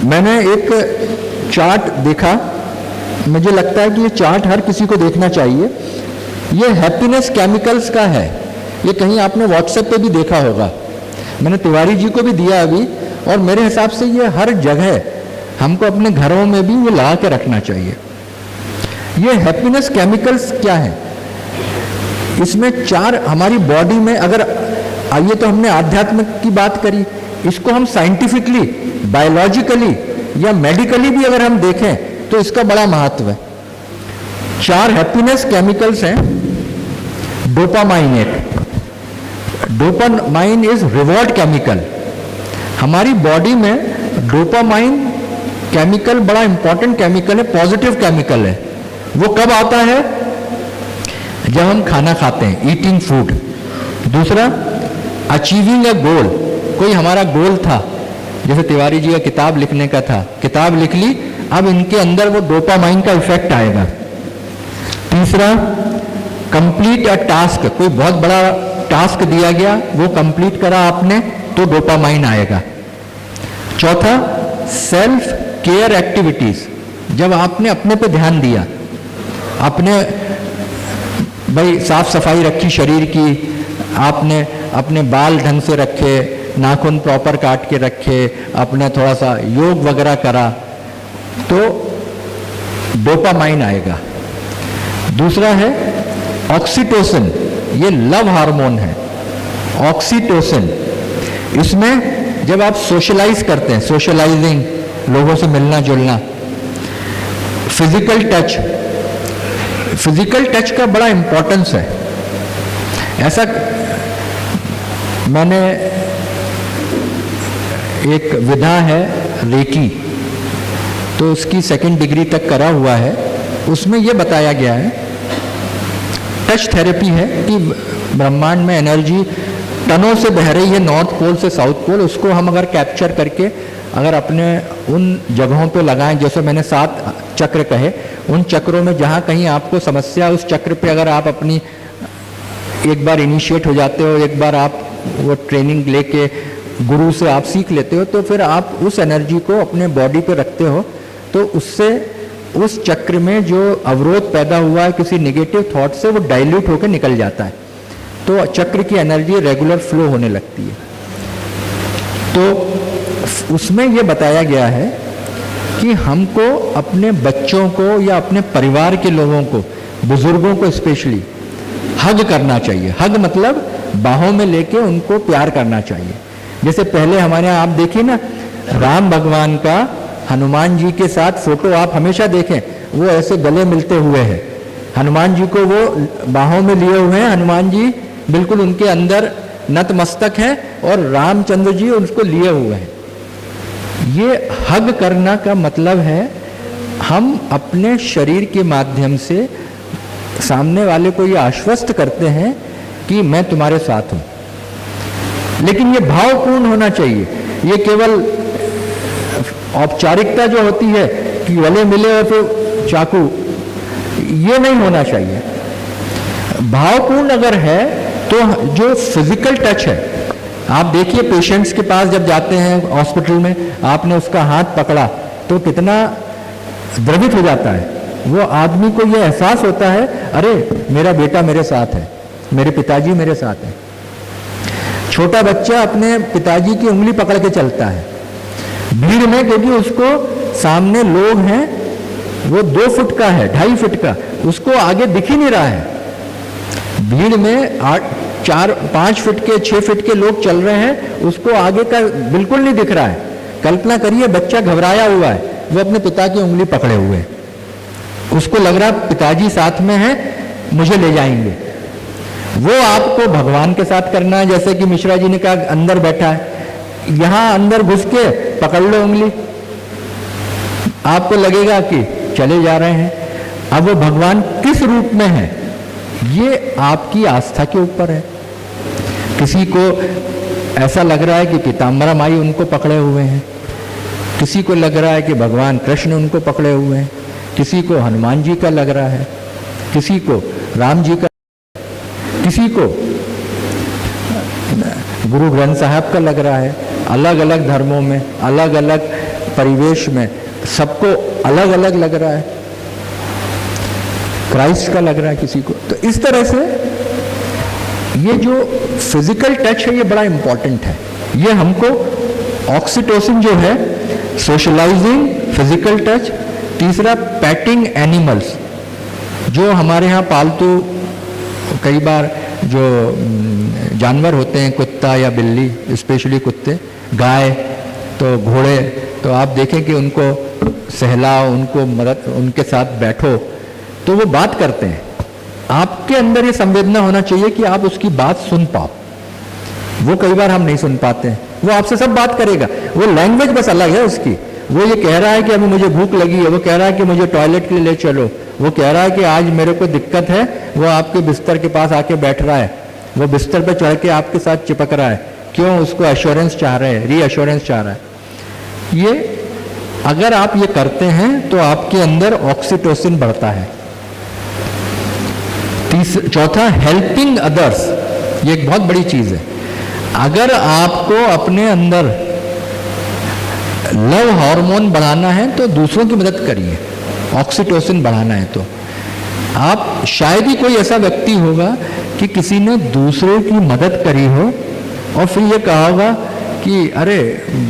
मैंने एक चार्ट देखा, मुझे लगता है कि ये चार्ट हर किसी को देखना चाहिए। ये हैप्पीनेस केमिकल्स का है, ये कहीं आपने व्हाट्सएप पे भी देखा होगा, मैंने तिवारी जी को भी दिया अभी, और मेरे हिसाब से ये हर जगह हमको अपने घरों में भी ये लगा के रखना चाहिए। ये हैप्पीनेस केमिकल्स क्या है? इसमें 4 हमारी बॉडी में, अगर आइए तो हमने आध्यात्म की बात करी, इसको हम साइंटिफिकली, बायोलॉजिकली या मेडिकली भी अगर हम देखें तो इसका बड़ा महत्व है। 4 हैप्पीनेस केमिकल्स हैं। डोपामाइन, एक डोपामाइन इज रिवॉर्ड केमिकल। हमारी बॉडी में डोपामाइन केमिकल बड़ा इंपॉर्टेंट केमिकल है, पॉजिटिव केमिकल है। वो कब आता है? जब हम खाना खाते हैं, ईटिंग फूड। दूसरा, अचीविंग ए गोल, कोई हमारा गोल था, जैसे तिवारी जी का किताब लिखने का था, किताब लिख ली, अब इनके अंदर वो डोपामाइन का इफेक्ट आएगा। तीसरा, कंप्लीट अ टास्क, कोई बहुत बड़ा टास्क दिया गया, वो कंप्लीट करा आपने तो डोपामाइन आएगा। चौथा, सेल्फ केयर एक्टिविटीज, जब आपने अपने पे ध्यान दिया, आपने भाई साफ सफाई रखी शरीर की, आपने अपने बाल ढंग से रखे, नाखून प्रॉपर काट के रखे, अपने थोड़ा सा योग वगैरह करा, तो डोपामाइन आएगा। दूसरा है ऑक्सीटोसिन, ये लव हार्मोन है, ऑक्सीटोसिन। इसमें जब आप सोशलाइज करते हैं, सोशलाइजिंग, लोगों से मिलना जुलना, फिजिकल टच, फिजिकल टच का बड़ा इंपॉर्टेंस है। ऐसा मैंने एक विधा है रेकी, तो उसकी 2nd डिग्री तक करा हुआ है, उसमें यह बताया गया है, टच थेरेपी है कि ब्रह्मांड में एनर्जी टनों से बह रही है, नॉर्थ पोल से साउथ पोल, उसको हम अगर कैप्चर करके अगर अपने उन जगहों पे लगाएं, जैसे मैंने 7 चक्र कहे, उन चक्रों में जहाँ कहीं आपको समस्या, उस चक्र पे अगर आप अपनी एक बार इनिशिएट हो जाते हो, एक बार आप वो ट्रेनिंग लेके गुरु से आप सीख लेते हो, तो फिर आप उस एनर्जी को अपने बॉडी पे रखते हो, तो उससे उस चक्र में जो अवरोध पैदा हुआ है किसी नेगेटिव थॉट से, वो डाइल्यूट होकर निकल जाता है, तो चक्र की एनर्जी रेगुलर फ्लो होने लगती है। तो उसमें ये बताया गया है कि हमको अपने बच्चों को या अपने परिवार के लोगों को, बुजुर्गों को स्पेशली हग करना चाहिए। हग मतलब बाहों में लेके उनको प्यार करना चाहिए। जैसे पहले हमारे यहाँ आप देखिए ना, राम भगवान का हनुमान जी के साथ फोटो आप हमेशा देखें, वो ऐसे गले मिलते हुए हैं, हनुमान जी को वो बाहों में लिए हुए हैं, हनुमान जी बिल्कुल उनके अंदर नतमस्तक हैं और रामचंद्र जी उसको लिए हुए हैं। ये हग करना का मतलब है हम अपने शरीर के माध्यम से सामने वाले को ये आश्वस्त करते हैं कि मैं तुम्हारे साथ हूं, लेकिन ये भावपूर्ण होना चाहिए। ये केवल औपचारिकता जो होती है कि गले मिले और फिर चाकू, ये नहीं होना चाहिए। भावपूर्ण अगर है तो जो फिजिकल टच है, आप देखिए पेशेंट्स के पास जब जाते हैं हॉस्पिटल में, आपने उसका हाथ पकड़ा तो कितना द्रवित हो जाता है, वो आदमी को ये एहसास होता है, अरे मेरा बेटा मेरे साथ है, मेरे पिताजी मेरे साथ हैं। छोटा बच्चा अपने पिताजी की उंगली पकड़ के चलता है भीड़ में, क्योंकि उसको सामने लोग हैं, वो 2 फुट का है, 2.5 फुट का, उसको आगे दिख ही नहीं रहा है। भीड़ में 4-5 फुट के 6 फुट के लोग चल रहे हैं, उसको आगे का बिल्कुल नहीं दिख रहा है। कल्पना करिए बच्चा घबराया हुआ है, वो अपने पिता की उंगली पकड़े हुए है, उसको लग रहा पिताजी साथ में है, मुझे ले जाएंगे। वो आपको भगवान के साथ करना है, जैसे कि मिश्रा जी ने कहा अंदर बैठा है, यहां अंदर घुस के पकड़ लो उंगली, आपको लगेगा कि चले जा रहे हैं। अब वो भगवान किस रूप में है, ये आपकी आस्था के ऊपर है। किसी को ऐसा लग रहा है कि पीताम्बरा माई उनको पकड़े हुए हैं, किसी को लग रहा है कि भगवान कृष्ण उनको पकड़े हुए हैं, किसी को हनुमान जी का लग रहा है, किसी को राम जी का, किसी को गुरु ग्रंथ साहब का लग रहा है। अलग अलग धर्मों में अलग अलग परिवेश में सबको अलग अलग लग रहा है, क्राइस्ट का लग रहा है किसी को। तो इस तरह से ये जो फिजिकल टच है ये बड़ा इंपॉर्टेंट है। ये हमको ऑक्सीटोसिन जो है, सोशलाइजिंग, फिजिकल टच। तीसरा पैटिंग एनिमल्स, जो हमारे यहाँ पालतू कई बार जो जानवर होते हैं, कुत्ता या बिल्ली, स्पेशली कुत्ते, गाय, तो घोड़े, तो आप देखें कि उनको सहलाओ, उनको मदद, उनके साथ बैठो तो वो बात करते हैं। आपके अंदर ये संवेदना होना चाहिए कि आप उसकी बात सुन पाओ। वो कई बार हम नहीं सुन पाते हैं। वो आपसे सब बात करेगा, वो लैंग्वेज बस अलग है उसकी। वो ये कह रहा है कि अभी मुझे भूख लगी है, वो कह रहा है कि मुझे टॉयलेट के लिए ले चलो, वो कह रहा है कि आज मेरे को दिक्कत है, वो आपके बिस्तर के पास आके बैठ रहा है, वो बिस्तर पर चढ़ के आपके साथ चिपक रहा है। क्यों? उसको एश्योरेंस चाह रहा है, रीअश्योरेंस चाह रहा है। ये अगर आप ये करते हैं तो आपके अंदर ऑक्सीटोसिन बढ़ता है। चौथा, हेल्पिंग अदर्स, ये एक बहुत बड़ी चीज है। अगर आपको अपने अंदर लव हार्मोन बढ़ाना है तो दूसरों की मदद करिए। ऑक्सीटोसिन बढ़ाना है तो आप, शायद ही कोई ऐसा व्यक्ति होगा कि किसी ने दूसरे की मदद करी हो और फिर ये कहा होगा कि अरे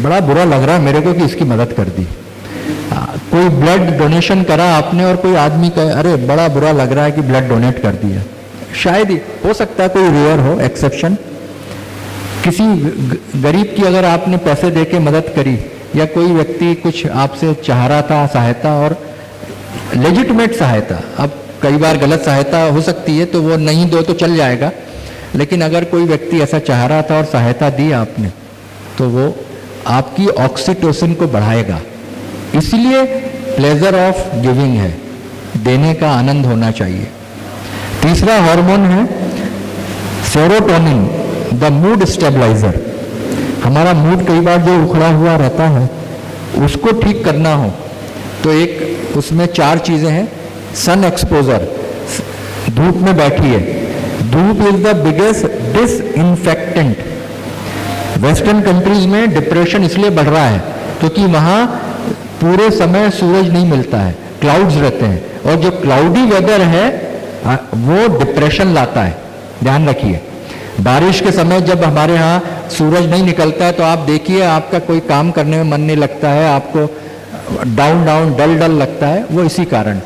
बड़ा बुरा लग रहा है मेरे को कि इसकी मदद कर दी। कोई ब्लड डोनेशन करा आपने और कोई आदमी कहे अरे बड़ा बुरा लग रहा है कि ब्लड डोनेट कर दिया। शायद ही हो सकता है कोई रेयर हो, एक्सेप्शन। किसी गरीब की अगर आपने पैसे देके मदद करी, या कोई व्यक्ति कुछ आपसे चाह रहा था सहायता, और लेजिटिमेट सहायता, अब कई बार गलत सहायता हो सकती है तो वो नहीं दो तो चल जाएगा, लेकिन अगर कोई व्यक्ति ऐसा चाह रहा था और सहायता दी आपने, तो वो आपकी ऑक्सीटोसिन को बढ़ाएगा। इसलिए प्लेजर ऑफ गिविंग है, देने का आनंद होना चाहिए। तीसरा हार्मोन है सेरोटोनिन, द मूड स्टेबलाइजर। हमारा मूड कई बार जो उखड़ा हुआ रहता है उसको ठीक करना हो तो एक उसमें 4 चीजें हैं। सन एक्सपोजर, धूप में बैठिए। धूप is the biggest disinfectant. Western countries में डिप्रेशन इसलिए बढ़ रहा है क्योंकि वहां पूरे समय सूरज नहीं मिलता है, क्लाउड्स रहते हैं, और जो क्लाउडी वेदर है वो डिप्रेशन लाता है। ध्यान रखिए, बारिश के समय जब हमारे यहाँ सूरज नहीं निकलता है तो आप देखिए आपका कोई काम करने में मन नहीं लगता है, आपको डाउन डल लगता है, वो इसी कारण।